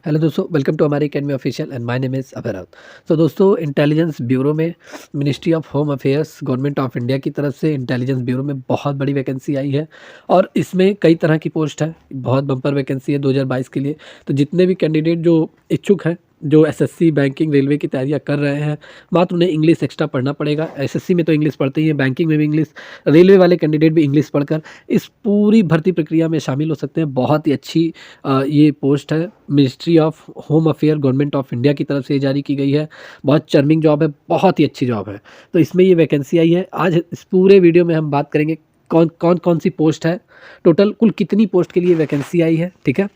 Hello दोस्तों, welcome to हमारी academy official and my name is Abhay Raut. तो दोस्तों, इंटेलिजेंस ब्यूरो में ministry of home affairs government of India की तरफ से इंटेलिजेंस ब्यूरो में बहुत बड़ी वैकेंसी आई है और इसमें कई तरह की पोस्ट है। बहुत बम्पर वैकेंसी है 2022 के लिए। तो जितने भी कैंडिडेट जो इच्छुक हैं, जो एसएससी बैंकिंग रेलवे की तैयारियां कर रहे हैं, मात्र उन्हें इंग्लिश एक्स्ट्रा पढ़ना पड़ेगा। एसएससी में तो इंग्लिश पढ़ते ही है, बैंकिंग में भी इंग्लिश, रेलवे वाले कैंडिडेट भी इंग्लिश पढ़कर इस पूरी भर्ती प्रक्रिया में शामिल हो सकते हैं। बहुत ही अच्छी ये पोस्ट है। Ministry of home affair government of India की तरफ से ये जारी की गई है। बहुत चर्मिंग जॉब है, बहुत ही अच्छी जॉब है। तो इसमें ये वैकेंसी आई है। आज इस पूरे वीडियो में हम बात करेंगे कौन सी पोस्ट है, टोटल कुल कितनी पोस्ट के लिए वैकेंसी आई है, ठीक है,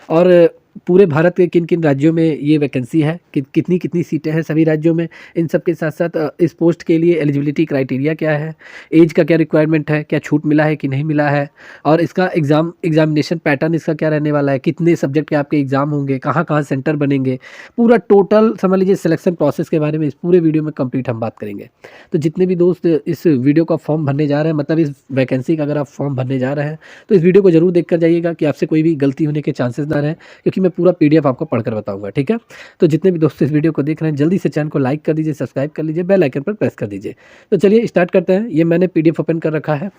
और पूरे भारत के किन किन राज्यों में ये वैकेंसी है, कितनी कितनी सीटें हैं सभी राज्यों में। इन सब के साथ साथ इस पोस्ट के लिए एलिजिबिलिटी क्राइटेरिया क्या है, एज का क्या रिक्वायरमेंट है, क्या छूट मिला है कि नहीं मिला है, और इसका एग्जामिनेशन पैटर्न इसका क्या रहने वाला है, कितने सब्जेक्ट के आपके एग्जाम होंगे, कहाँ कहाँ सेंटर बनेंगे, पूरा टोटल समझ लीजिए सिलेक्शन प्रोसेस के बारे में इस पूरे वीडियो में कंप्लीट हम बात करेंगे। तो जितने भी दोस्त इस वीडियो का फॉर्म भरने जा रहे हैं, मतलब इस वैकेंसी का अगर आप फॉर्म भरने जा रहे हैं, तो इस वीडियो को जरूर देख कर जाइएगा कि आपसे कोई भी गलती होने के चांसेस ना रहें, क्योंकि मैं पूरा पीडीएफ आपको पढ़कर बताऊंगा, ठीक है। तो जितने भी दोस्त इस वीडियो को देख रहे हैं, जल्दी से चैनल को लाइक कर दीजिए, सब्सक्राइब कर लीजिए, बेल आइकन पर प्रेस कर दीजिए। तो चलिए स्टार्ट करते हैं। ये मैंने पीडीएफ ओपन कर रखा है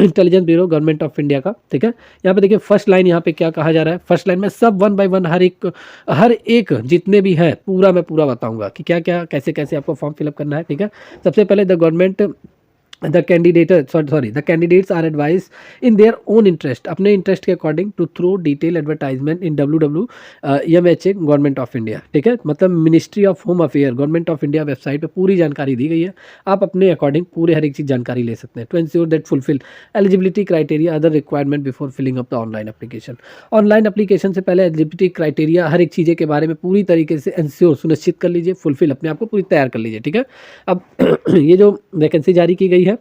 intelligence bureau government of India का, ठीक है। यहाँ पे देखिए फर्स्ट लाइन, यहाँ पे क्या कहा जा रहा है। फर्स्ट लाइन में सब वन बाय वन हर एक जितने भी हैं पूरा मैं पूरा बताऊंगा कि क्या क्या कैसे कैसे आपको फॉर्म फिलअप करना है, ठीक है। सबसे पहले the candidates are advised in their own interest, अपने इंटरेस्ट के according to through detail advertisement in WWMHA government of India, ठीक है। मतलब ministry of home affair government of India website पे पूरी जानकारी दी गई है। आप अपने अकॉर्डिंग पूरे हर एक चीज़ जानकारी ले सकते हैं। To ensure that fulfil eligibility criteria other requirement before filling up the online application. Online application से पहले एलिजिबिलिटी क्राइटेरिया हर एक चीज़ें के बारे में पूरी तरीके से एंश्योर सुनिश्चित कर लीजिए, फुलफिल अपने आप को पूरी तैयार कर लीजिए, ठीक है। अब ये जो वैकेंसी जारी की गई है,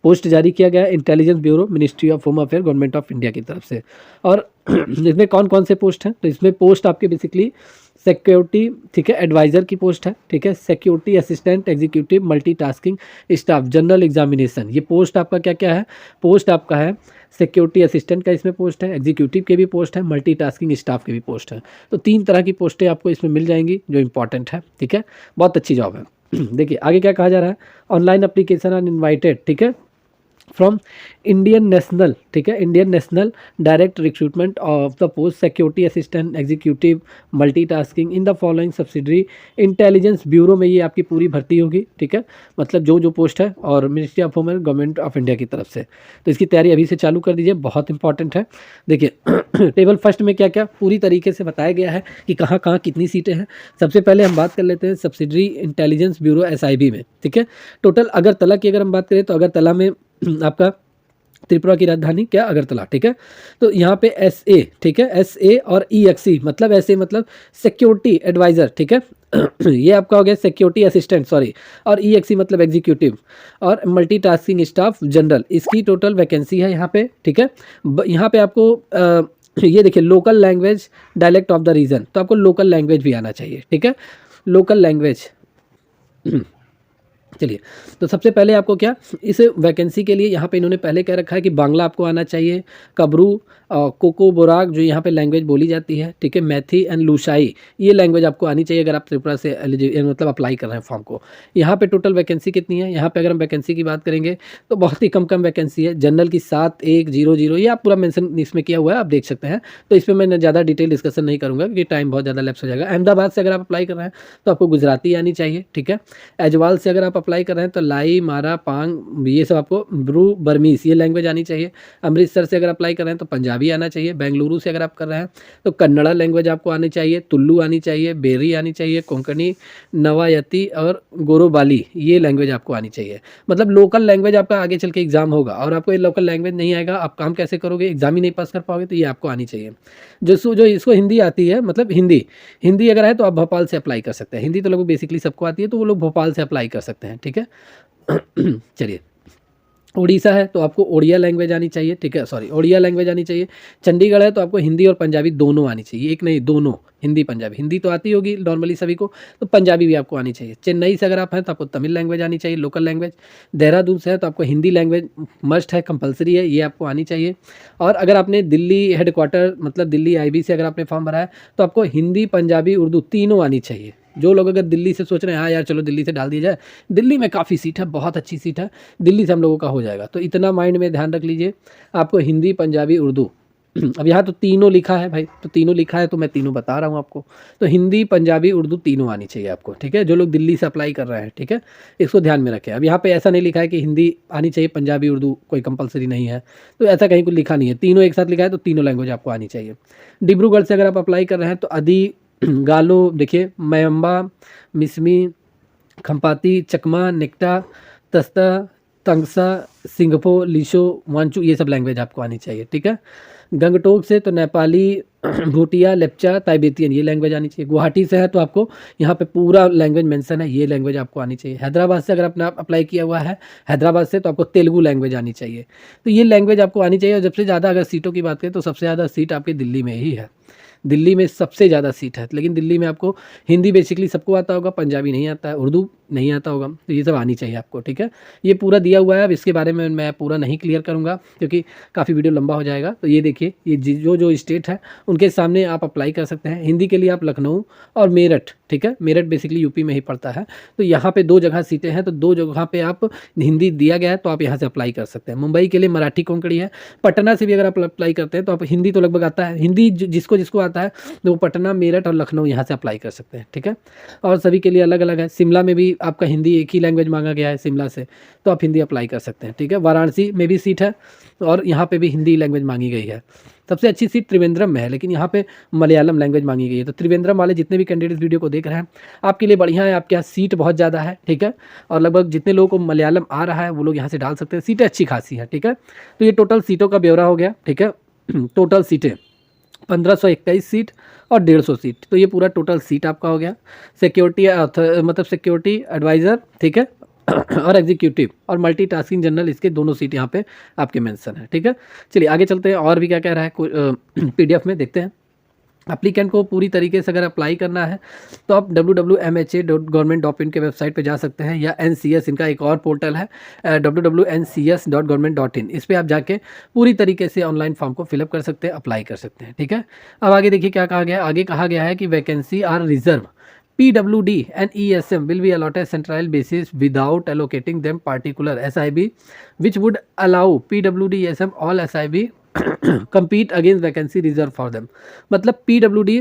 पोस्ट जारी किया गया है intelligence bureau ministry of home affair government of India की तरफ से। और इसमें कौन कौन से पोस्ट हैं, तो इसमें पोस्ट आपके बेसिकली सिक्योरिटी, ठीक है, एडवाइज़र की पोस्ट है, ठीक है, security assistant, executive, multitasking staff, general examination. ये पोस्ट आपका क्या क्या है, पोस्ट आपका है सिक्योरिटी असिस्टेंट का इसमें पोस्ट है, एग्जीक्यूटिव के भी पोस्ट है, मल्टीटास्किंग स्टाफ के भी पोस्ट है। तो 3 तरह की पोस्टें आपको इसमें मिल जाएंगी जो इंपॉर्टेंट है, ठीक है। बहुत अच्छी जॉब है। देखिए आगे क्या कहा जा रहा है। ऑनलाइन एप्लीकेशन आर इनवाइटेड, ठीक है, फ्रॉम इंडियन नेशनल, ठीक है, Indian national direct recruitment of the post security assistant, executive, multitasking in the following subsidiary intelligence bureau में ये आपकी पूरी भर्ती होगी, ठीक है। मतलब जो जो पोस्ट है और ministry of home government of India की तरफ से। तो इसकी तैयारी अभी से चालू कर दीजिए, बहुत इंपॉर्टेंट है। देखिए टेबल फर्स्ट में क्या क्या पूरी तरीके से बताया गया है कि कहाँ कहाँ कितनी सीटें हैं। सबसे पहले हम बात कर लेते हैं सब्सिडरी इंटेलिजेंस ब्यूरो SIB में, ठीक है। टोटल अगरतला की अगर हम बात करें तो अगरतला में आपका त्रिपुरा की राजधानी क्या, अगरतला, ठीक है। तो यहाँ पे SA, ठीक है, SA और EXE मतलब ऐसे मतलब सिक्योरिटी एडवाइजर, ठीक है। ये आपका हो गया सिक्योरिटी असिस्टेंट, सॉरी, और EXE मतलब एग्जीक्यूटिव, और मल्टीटास्किंग स्टाफ जनरल। इसकी टोटल वैकेंसी है यहाँ पे, ठीक है। यहाँ पे आपको ये देखिए local language dialect of the region, तो आपको लोकल लैंग्वेज भी आना चाहिए, ठीक है, लोकल लैंग्वेज। चलिए, तो सबसे पहले आपको क्या इस वैकेंसी के लिए यहाँ पे इन्होंने पहले कह रखा है कि बांग्ला आपको आना चाहिए, कबरू, कोको बोराग जो यहाँ पे लैंग्वेज बोली जाती है, ठीक है, मैथी एंड लुशाई ये लैंग्वेज आपको आनी चाहिए अगर आप त्रिपुरा से मतलब अप्लाई कर रहे हैं फॉर्म को। यहाँ पे टोटल वैकेंसी कितनी है, यहाँ पे अगर हम वैकेंसी की बात करेंगे तो बहुत ही कम वैकेंसी है। जनरल की 7100, ये आप पूरा मेंशन इसमें किया हुआ है, आप देख सकते हैं। तो इस पर मैं ज़्यादा डिटेल डिस्कशन नहीं करूँगा क्योंकि टाइम बहुत ज़्यादा लैप्स हो जाएगा। अहमदाबाद से अगर आप अप्लाई कर रहे हैं तो आपको गुजराती आनी चाहिए, ठीक है। एजवाल से अगर आप अप्लाई कर रहे हैं तो लाई, मारा, पांग, ये सब आपको ब्रू बर्मीस ये लैंग्वेज आनी चाहिए। अमृतसर से अगर अप्लाई कर रहे हैं तो पंजाबी आना चाहिए। बेंगलुरु से अगर आप कर रहे हैं तो कन्नड़ा लैंग्वेज आपको आनी चाहिए, तुल्लू आनी चाहिए, बेरी आनी चाहिए, कोंकणी, नवायती और गोरोबाली ये लैंग्वेज आपको आनी चाहिए। मतलब लोकल लैंग्वेज आपका आगे चल के एग्जाम होगा और आपको ये लोकल लैंग्वेज नहीं आएगा, आप काम कैसे करोगे, एग्जाम ही नहीं पास कर पाओगे। तो ये आपको आनी चाहिए। जो इसको हिंदी आती है, मतलब हिंदी अगर है तो आप भोपाल से अप्लाई कर सकते हैं। हिंदी तो लोग बेसिकली सबको आती है, तो वो लोग भोपाल से अप्लाई कर सकते हैं, ठीक है। चलिए, उड़ीसा है तो आपको ओडिया लैंग्वेज आनी चाहिए, ठीक है, सॉरी ओडिया लैंग्वेज आनी चाहिए। चंडीगढ़ है तो आपको हिंदी और पंजाबी दोनों आनी चाहिए, एक नहीं दोनों, हिंदी पंजाबी, हिंदी तो आती होगी नॉर्मली सभी को, तो पंजाबी भी आपको आनी चाहिए। चेन्नई से अगर आप हैं तो आपको तमिल लैंग्वेज आनी चाहिए, लोकल लैंग्वेज। देहरादून से है तो आपको हिंदी लैंग्वेज मस्ट है, कंपलसरी है, ये आपको आनी चाहिए। और अगर आपने दिल्ली हेडक्वार्टर मतलब दिल्ली आईबी से अगर आपने फॉर्म भरा है तो आपको हिंदी, पंजाबी, उर्दू तीनों आनी चाहिए। जो लोग अगर दिल्ली से सोच रहे हैं हाँ यार चलो दिल्ली से डाल दिया जाए, दिल्ली में काफ़ी सीट है, बहुत अच्छी सीट है, दिल्ली से हम लोगों का हो जाएगा। तो इतना माइंड में ध्यान रख लीजिए, आपको हिंदी, पंजाबी, उर्दू अब यहाँ तो तीनों लिखा है भाई, तो तीनों लिखा है तो मैं तीनों बता रहा हूँ आपको। तो हिंदी, पंजाबी, उर्दू तीनों आनी चाहिए आपको, ठीक है, जो लोग दिल्ली से अप्लाई कर रहे हैं, ठीक है, इसको ध्यान में रखें। अब यहाँ पे ऐसा नहीं लिखा है कि हिंदी आनी चाहिए, पंजाबी, उर्दू कोई कंपलसरी नहीं है, तो ऐसा कहीं कुछ लिखा नहीं है, तीनों एक साथ लिखा है, तो तीनों लैंग्वेज आपको आनी चाहिए। डिब्रूगढ़ से अगर आप अप्लाई कर रहे हैं तो अदी, गालो, देखिए मयम्बा, मिसमी, खम्पाती, चकमा, नेक्टा, तस्ता, तंगसा, सिंगफो, लिशो, वांचू, ये सब लैंग्वेज आपको आनी चाहिए, ठीक है। गंगटोक से तो नेपाली, भूटिया, लेप्चा, ताइबेतियन, ये लैंग्वेज आनी चाहिए। गुवाहाटी से है तो आपको यहाँ पे पूरा लैंग्वेज मेंशन है, ये लैंग्वेज आपको आनी चाहिए। हैदराबाद से अगर आपने अप्लाई किया हुआ है हैदराबाद से, तो आपको तेलुगु लैंग्वेज आनी चाहिए। तो ये लैंग्वेज आपको आनी चाहिए। और सबसे ज़्यादा अगर सीटों की बात करें तो सबसे ज़्यादा सीट आपकी दिल्ली में ही है, दिल्ली में सबसे ज़्यादा सीट है। लेकिन दिल्ली में आपको हिंदी बेसिकली सबको आता होगा, पंजाबी नहीं आता है, उर्दू नहीं आता होगा, तो ये सब आनी चाहिए आपको, ठीक है। ये पूरा दिया हुआ है, अब इसके बारे में मैं पूरा नहीं क्लियर करूँगा क्योंकि काफ़ी वीडियो लंबा हो जाएगा। तो ये देखिए, ये जो जो स्टेट है उनके सामने आप अप्लाई कर सकते हैं। हिंदी के लिए आप लखनऊ और मेरठ, ठीक है, मेरठ बेसिकली यूपी में ही पड़ता है, तो यहाँ पे 2 जगह सीटें हैं, तो 2 जगह पे आप हिंदी दिया गया है तो आप यहाँ से अप्लाई कर सकते हैं। मुंबई के लिए मराठी कोंकणी है। पटना से भी अगर आप अप्लाई करते हैं तो आप हिंदी तो लगभग आता है, हिंदी जिसको जिसको आता है तो वो पटना, मेरठ और लखनऊ यहाँ से अप्लाई कर सकते हैं, ठीक है। और सभी के लिए अलग अलग है। शिमला में भी आपका हिंदी एक ही लैंग्वेज मांगा गया है शिमला से, तो आप हिंदी अप्लाई कर सकते हैं, ठीक है। वाराणसी में भी सीट है और यहाँ पे भी हिंदी लैंग्वेज मांगी गई है। सबसे अच्छी सीट त्रिवेंद्रम में है, लेकिन यहाँ पे मलयालम लैंग्वेज मांगी गई है। तो त्रिवेंद्रम वाले जितने भी कैंडिडेट वीडियो को देख रहे हैं, आपके लिए बढ़िया है, आपके यहाँ सीट बहुत ज़्यादा है, ठीक है। और लगभग जितने लोगों को मलयालम आ रहा है वो लोग यहाँ से डाल सकते हैं, सीटें अच्छी खासी है, ठीक है। तो ये टोटल सीटों का ब्यौरा हो गया, ठीक है। टोटल सीटें 1521 सीट और 150 सीट, तो ये पूरा टोटल सीट आपका हो गया। सिक्योरिटी मतलब सिक्योरिटी एडवाइज़र, ठीक है, और एग्जीक्यूटिव और मल्टीटास्किंग जनरल, इसके दोनों सीट यहाँ पे आपके मेंशन है, ठीक है। चलिए आगे चलते हैं, और भी क्या कह रहा है पीडीएफ में देखते हैं। एप्लीकेंट को पूरी तरीके से अगर अप्लाई करना है तो आप www.mha.government.in के वेबसाइट पे जा सकते हैं, या NCS, इनका एक और पोर्टल है www.ncs.government.in, इस पे आप जाके पूरी तरीके से ऑनलाइन फॉर्म को फिलअप कर सकते हैं, अप्लाई कर सकते हैं, ठीक है। अब आगे देखिए क्या कहा गया है। आगे कहा गया है कि vacancy are reserve, PWD and ESM will be allotted central basis without allocating them particular SIB, which would allow PWD, ESM, all SIB compete against vacancy reserved for them। मतलब PWD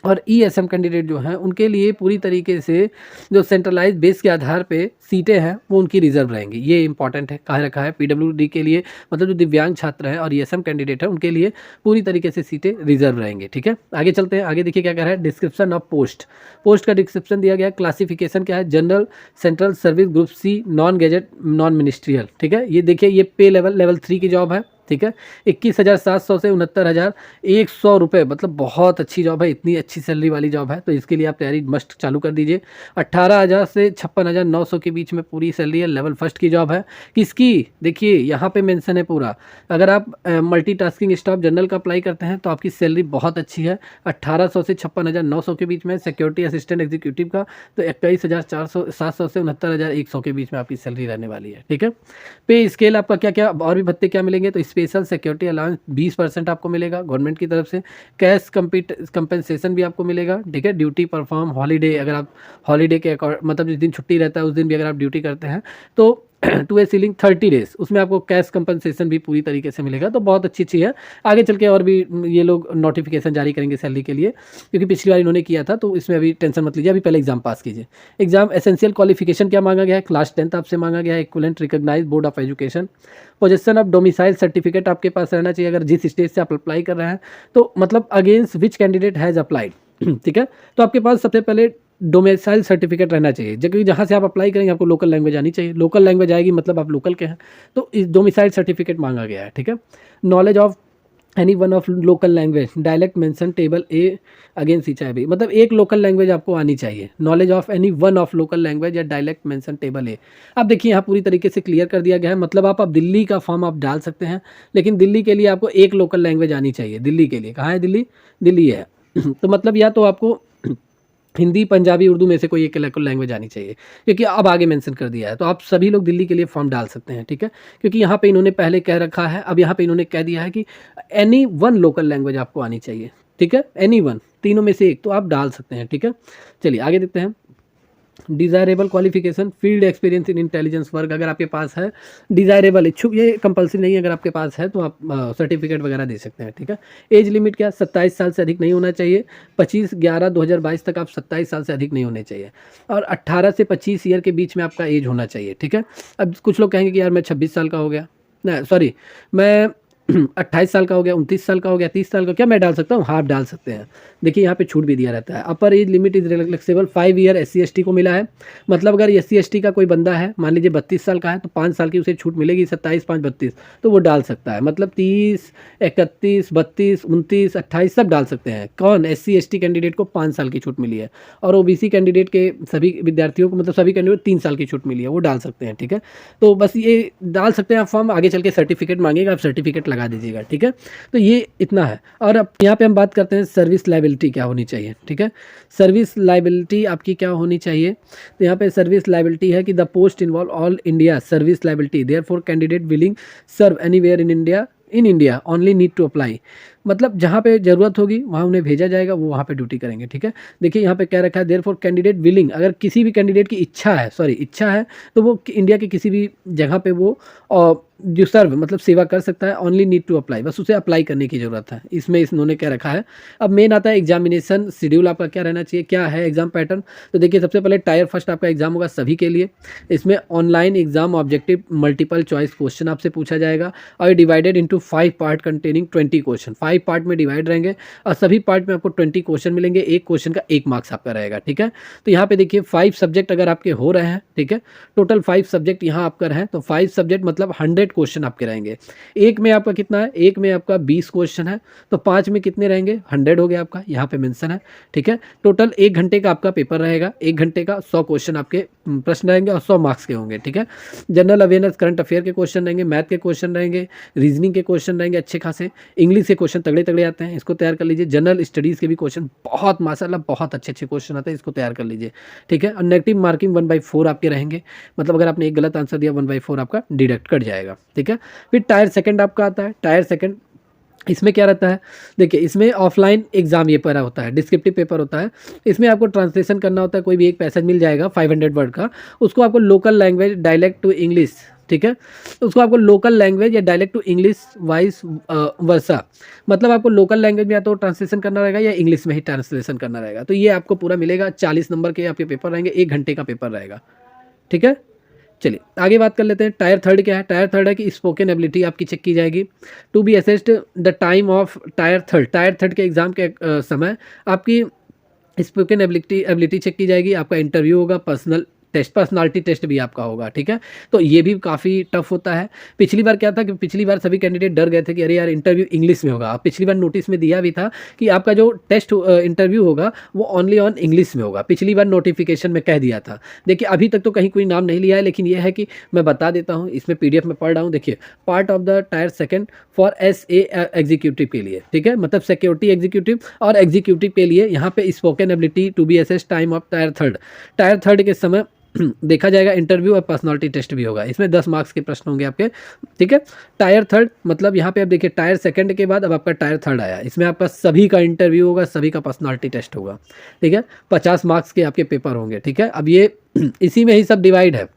और ESM कैंडिडेट जो हैं उनके लिए पूरी तरीके से जो सेंट्रलाइज बेस के आधार पे सीटें हैं वो उनकी रिजर्व रहेंगी। ये इंपॉर्टेंट है, कहा रखा है PWD के लिए, मतलब जो दिव्यांग छात्र हैं और ESM कैंडिडेट है उनके लिए पूरी तरीके से सीटें रिजर्व रहेंगी, ठीक है। आगे चलते हैं, आगे देखिए क्या कह रहा है। डिस्क्रिप्शन ऑफ पोस्ट, पोस्ट का डिस्क्रिप्शन दिया गया है। क्लासिफिकेशन क्या है, general, central service, group C, non gadget, non ministerial, ठीक है। ये देखिए, ये पे लेवल 3 की जॉब है, ठीक है। 21,700 से 69,100 रुपये, मतलब बहुत अच्छी जॉब है, इतनी अच्छी सैलरी वाली जॉब है, तो इसके लिए आप तैयारी मस्ट चालू कर दीजिए। 18,000 से 56,900 के बीच में पूरी सैलरी है, लेवल 1 की जॉब है। किसकी, देखिए यहाँ पे मेंशन है पूरा। अगर आप मल्टीटास्किंग स्टाफ जनरल का अप्लाई करते हैं तो आपकी सैलरी बहुत अच्छी है, 1800 से 56,900 के बीच में। सिक्योरिटी असिस्टेंट एग्जीक्यूटिव का तो 21,700 से 69,100 के बीच में आपकी सैलरी रहने वाली है, ठीक है। पे स्केल आपका क्या क्या और भी भत्ते क्या मिलेंगे, तो स्पेशल सिक्योरिटी अलाउंस 20% आपको मिलेगा गवर्नमेंट की तरफ से। कैश कंपेंसेशन भी आपको मिलेगा, ठीक है। ड्यूटी परफॉर्म, हॉलीडे, अगर आप हॉलीडे के मतलब जिस दिन छुट्टी रहता है उस दिन भी अगर आप ड्यूटी करते हैं तो टू ए सीलिंग 30 डेज, उसमें आपको कैश कंपनसेशन भी पूरी तरीके से मिलेगा, तो बहुत अच्छी है। आगे चल के और भी ये लोग नोटिफिकेशन जारी करेंगे सैलरी के लिए, क्योंकि पिछली बार इन्होंने किया था, तो इसमें अभी टेंशन मत लीजिए, अभी पहले एग्जाम पास कीजिए। एग्जाम एसेंशियल क्वालिफिकेशन क्या मांगा गया है, क्लास 10th आपसे मांगा गया है, equivalent recognised board of education. Possession of domicile certificate आपके पास रहना चाहिए, अगर जिस स्टेट से आप अप्लाई कर रहे हैं, तो मतलब against which candidate has applied, ठीक है। तो आपके पास सबसे पहले डोमिसाइल सर्टिफिकेट रहना चाहिए, क्योंकि जहाँ से आप अप्लाई करेंगे आपको लोकल लैंग्वेज आनी चाहिए, लोकल लैंग्वेज आएगी मतलब आप लोकल के हैं, तो इस डोमिसाइल सर्टिफिकेट मांगा गया है, ठीक है। Knowledge of any one of local language, dialect mention table A against each I, मतलब एक लोकल लैंग्वेज आपको आनी चाहिए। Knowledge of any one of local language या डायलेक्ट मेंशन टेबल ए। अब देखिए यहाँ पूरी तरीके से क्लियर कर दिया गया है, मतलब आप दिल्ली का फॉर्म आप डाल सकते हैं, लेकिन दिल्ली के लिए आपको एक लोकल लैंग्वेज आनी चाहिए। दिल्ली के लिए कहाँ है, दिल्ली है तो मतलब या तो आपको हिंदी, पंजाबी, उर्दू में से कोई एक लैंग्वेज आनी चाहिए, क्योंकि अब आगे मेंशन कर दिया है। तो आप सभी लोग दिल्ली के लिए फॉर्म डाल सकते हैं, ठीक है? क्योंकि यहाँ पे इन्होंने पहले कह रखा है, अब यहाँ पे इन्होंने कह दिया है कि एनी वन लोकल लैंग्वेज आपको आनी चाहिए, ठीक है? एनी वन, तीनों में से एक तो आप डाल सकते हैं, ठीक है? चलिए आगे देखते हैं। Desirable qualification, field experience in intelligence work अगर आपके पास है, डिज़ायरेबल इच्छुक, ये कंपल्सरी नहीं है, अगर आपके पास है तो आप सर्टिफिकेट वगैरह दे सकते हैं, ठीक है? एज लिमिट क्या, 27 साल से अधिक नहीं होना चाहिए। 25/11/2022 तक आप 27 साल से अधिक नहीं होने चाहिए, और 18 से 25 ईयर के बीच में आपका एज होना चाहिए, ठीक है? अब कुछ लोग कहेंगे कि यार मैं 26 साल का हो गया, ना सॉरी, मैं 28 साल का हो गया, 29 साल का हो गया, 30 साल का, क्या मैं डाल सकता हूँ? हाँ, आप डाल सकते हैं। देखिए यहाँ पे छूट भी दिया रहता है। अपर age limit is relaxable, 5 year SC/ST को मिला है। मतलब अगर SC/ST का कोई बंदा है, मान लीजिए 32 साल का है, तो 5 साल की उसे छूट मिलेगी, 27, 5, 32, तो वो डाल सकता है। मतलब 30, 31, 32, 29, 28 सब डाल सकते हैं। कौन? SC/ST कैंडिडेट को 5 साल की छूट मिली है, और OBC कैंडिडेट के सभी विद्यार्थियों को, मतलब सभी कैंडिडेट 3 साल की छूट मिली है, वो डाल सकते हैं, ठीक है? तो बस ये डाल सकते हैं आप फॉर्म, आगे चल के सर्टिफिकेट मांगेगा, आप सर्टिफिकेट लगा दीजिएगा, ठीक है? तो ये इतना है। और अब यहाँ पे हम बात करते हैं सर्विस लायबिलिटी क्या होनी चाहिए, ठीक है? सर्विस लायबिलिटी आपकी क्या होनी चाहिए? तो यहाँ पे सर्विस लायबिलिटी है कि the post involve all India service liability, therefore candidate willing serve anywhere in India only need to apply. मतलब जहाँ पे ज़रूरत होगी वहाँ उन्हें भेजा जाएगा, वो वहाँ पे ड्यूटी करेंगे, ठीक है? देखिए यहाँ पे क्या रखा है, देयरफॉर कैंडिडेट विलिंग, अगर किसी भी कैंडिडेट की इच्छा है, इच्छा है, तो वो इंडिया के किसी भी जगह पे वो जो सर्व मतलब सेवा कर सकता है, ओनली नीड टू अप्लाई, बस उसे अप्लाई करने की ज़रूरत है। इसमें इन्होंने क्या रखा है। अब मेन आता है एग्जामिनेशन शेड्यूल आपका क्या रहना चाहिए, क्या है एग्जाम पैटर्न। तो देखिए सबसे पहले टायर फर्स्ट आपका एग्जाम होगा सभी के लिए। इसमें online exam, objective multiple choice question आपसे पूछा जाएगा, और divided into 5 part containing 20 question, 5 part में डिवाइड रहेंगे, और सभी पार्ट में आपको 20 क्वेश्चन मिलेंगे। एक क्वेश्चन का 1 मार्क्स आपका रहेगा, ठीक है? तो यहाँ पे देखिए 5 सब्जेक्ट अगर आपके हो रहे हैं, ठीक है, टोटल 5 सब्जेक्ट यहाँ आपका रहे, तो 5 सब्जेक्ट मतलब 100 क्वेश्चन आपके रहेंगे। एक में आपका कितना है, एक में आपका 20 क्वेश्चन है, तो 5 में कितने रहेंगे, 100 हो गया आपका, यहाँ पे मेंशन है, ठीक है? टोटल 1 घंटे का आपका पेपर रहेगा, 1 घंटे का 100 क्वेश्चन आपके प्रश्न रहेंगे, और 100 मार्क्स के होंगे, ठीक है? जनरल अवेयरनेस, करंट अफेयर के क्वेश्चन रहेंगे, मैथ के क्वेश्चन रहेंगे, रीजनिंग के क्वेश्चन रहेंगे अच्छे खासे, इंग्लिश के क्वेश्चन तगड़े तगड़े आते हैं, इसको तैयार कर लीजिए। जनरल स्टडीज़ के भी क्वेश्चन बहुत माशाल्लाह बहुत अच्छे अच्छे क्वेश्चन आते हैं, इसको तैयार कर लीजिए, ठीक है? और नेगेटिव मार्किंग 1/4 आपके रहेंगे, मतलब अगर आपने एक गलत आंसर दिया 1/4 आपका डिडक्ट कट जाएगा, ठीक है? फिर टायर सेकंड आपका आता है। टायर सेकंड इसमें क्या रहता है, देखिए इसमें ऑफलाइन एग्जाम ये पेपर होता है, डिस्क्रिप्टिव पेपर होता है। इसमें आपको ट्रांसलेशन करना होता है, कोई भी एक पैसेज मिल जाएगा 500 वर्ड का, उसको आपको local language dialect to English, ठीक है, तो उसको आपको लोकल लैंग्वेज या dialect to English vice versa, मतलब आपको लोकल लैंग्वेज में या तो ट्रांसलेशन करना रहेगा या इंग्लिश में ही ट्रांसलेशन करना रहेगा। तो ये आपको पूरा मिलेगा, 40 नंबर के आपके पेपर रहेंगे, 1 घंटे का पेपर रहेगा, ठीक है? चलिए आगे बात कर लेते हैं। टायर थर्ड क्या है? टायर थर्ड है कि स्पोकन एबिलिटी आपकी चेक की जाएगी। To be assessed the time of tier third के एग्जाम के समय आपकी स्पोकन एबिलिटी चेक की जाएगी। आपका इंटरव्यू होगा, पर्सनालिटी टेस्ट भी आपका होगा, ठीक है? तो ये भी काफ़ी टफ होता है। पिछली बार क्या था कि पिछली बार सभी कैंडिडेट डर गए थे कि अरे यार इंटरव्यू इंग्लिश में होगा। पिछली बार नोटिस में दिया भी था कि आपका जो टेस्ट इंटरव्यू होगा वो ओनली ऑन इंग्लिश में होगा। पिछली बार नोटिफिकेशन में कह दिया था। देखिए अभी तक तो कहीं कोई नाम नहीं लिया है, लेकिन ये है कि मैं बता देता हूँ, इसमें PDF में पढ़ रहा हूँ। देखिए part of the tyre second for SA executive के लिए, ठीक है, मतलब सिक्योरिटी एग्जीक्यूटिव और एग्जीक्यूटिव के लिए यहाँ पे spoken ability to be assessed time of tier third के समय देखा जाएगा। इंटरव्यू और पर्सनालिटी टेस्ट भी होगा। इसमें 10 मार्क्स के प्रश्न होंगे आपके, ठीक है? टायर थर्ड मतलब यहाँ पे आप देखिए टायर सेकंड के बाद अब आपका टायर थर्ड आया। इसमें आपका सभी का इंटरव्यू होगा, सभी का पर्सनालिटी टेस्ट होगा, ठीक है? 50 मार्क्स के आपके पेपर होंगे, ठीक है? अब ये इसी में ही सब डिवाइड है।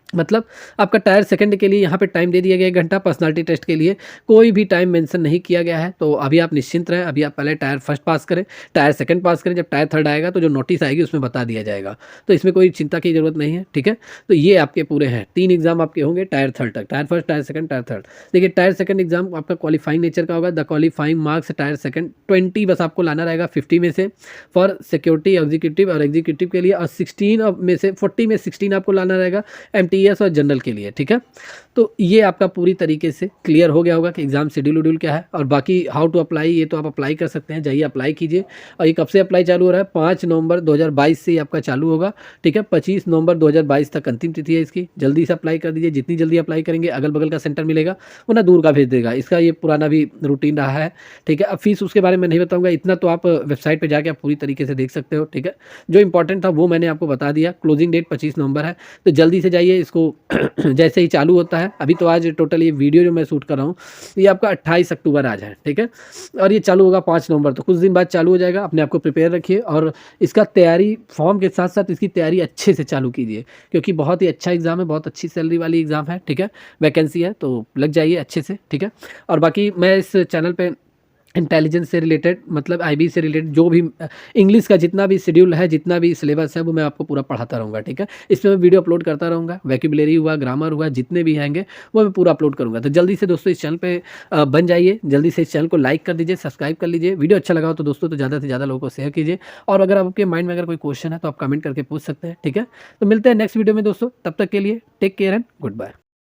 मतलब आपका टायर सेकंड के लिए यहाँ पे टाइम दे दिया गया 1 घंटा, पर्सनालिटी टेस्ट के लिए कोई भी टाइम मेंशन नहीं किया गया है। तो अभी आप निश्चिंत रहें, अभी आप पहले टायर फर्स्ट पास करें, टायर सेकंड पास करें, जब टायर थर्ड आएगा तो जो नोटिस आएगी उसमें बता दिया जाएगा। तो इसमें कोई चिंता की जरूरत नहीं है, ठीक है? तो ये आपके पूरे हैं 3 एग्जाम आपके होंगे टायर थर्ड तक, tyre first, tyre second, tyre third. देखिए टायर सेकंड एग्जाम आपका क्वालिफाइंग नेचर का होगा। The qualifying marks tyre second 20 बस आपको लाना रहेगा 50 में से फॉर सिक्योरिटी एग्जीक्यूटिव और एग्जीक्यूटिव के लिए, और 16 में से 40 में 16 आपको लाना रहेगा MT IES और जनरल के लिए, ठीक है। तो ये आपका पूरी तरीके से क्लियर हो गया होगा कि एग्ज़ाम शेड्यूल वड्यूल क्या है, और बाकी हाउ टू अप्लाई ये तो आप अप्लाई कर सकते हैं, जाइए अप्लाई कीजिए। और ये कब से अप्लाई चालू हो रहा है? 5 नवंबर 2022 से ये आपका चालू होगा, ठीक है। 25 नवंबर 2022 तक अंतिम तिथि है इसकी, जल्दी से अप्लाई कर दीजिए। जितनी जल्दी अप्लाई करेंगे अगल-बगल का सेंटर मिलेगा, वरना दूर का भेज देगा। इसका ये पुराना भी रूटीन रहा है, ठीक है। अब फीस उसके बारे में नहीं बताऊँगा, इतना तो आप वेबसाइट पे जाके आप पूरी तरीके से देख सकते हो, ठीक है। जो इम्पोर्टेंट था वो मैंने आपको बता दिया। क्लोजिंग डेट 25 नवंबर है, तो जल्दी से जाइए इसको जैसे ही चालू होता है। अभी तो आज टोटल ये वीडियो जो मैं शूट कर रहा हूँ, ये आपका 28 अक्टूबर आज है, ठीक है। और ये चालू होगा 5 नवंबर, तो कुछ दिन बाद चालू हो जाएगा। अपने आप को प्रिपेयर रखिए और इसका तैयारी फॉर्म के साथ-साथ इसकी तैयारी अच्छे से चालू कीजिए, क्योंकि बहुत ही अच्छा एग्ज़ाम है, बहुत अच्छी सैलरी वाली एग्ज़ाम है, ठीक है। वैकेंसी है, तो लग जाइए अच्छे से, ठीक है। और बाकी मैं इस चैनल पे इंटेलिजेंस से रिलेटेड, मतलब IB से रिलेटेड जो भी इंग्लिश का जितना भी शेड्यूल है, जितना भी सिलेबस है, वो मैं आपको पूरा पढ़ाता रहूँगा, ठीक है। इसमें मैं वीडियो अपलोड करता रहूँगा, वोकैब्युलरी हुआ, ग्रामर हुआ, जितने भी आएँगे वो मैं पूरा अपलोड करूँगा। तो जल्दी से दोस्तों इस चैनल पे बन जाइए, जल्दी से इस चैनल को लाइक कर दीजिए, सब्सक्राइब कर लीजिए। वीडियो अच्छा लगा हो तो दोस्तों तो ज़्यादा से ज़्यादा लोगों को शेयर कीजिए, और अगर आपके माइंड में अगर कोई क्वेश्चन है तो आप कमेंट करके पूछ सकते हैं, ठीक है। तो मिलते हैं नेक्स्ट वीडियो में दोस्तों, तब तक के लिए take care and good bye.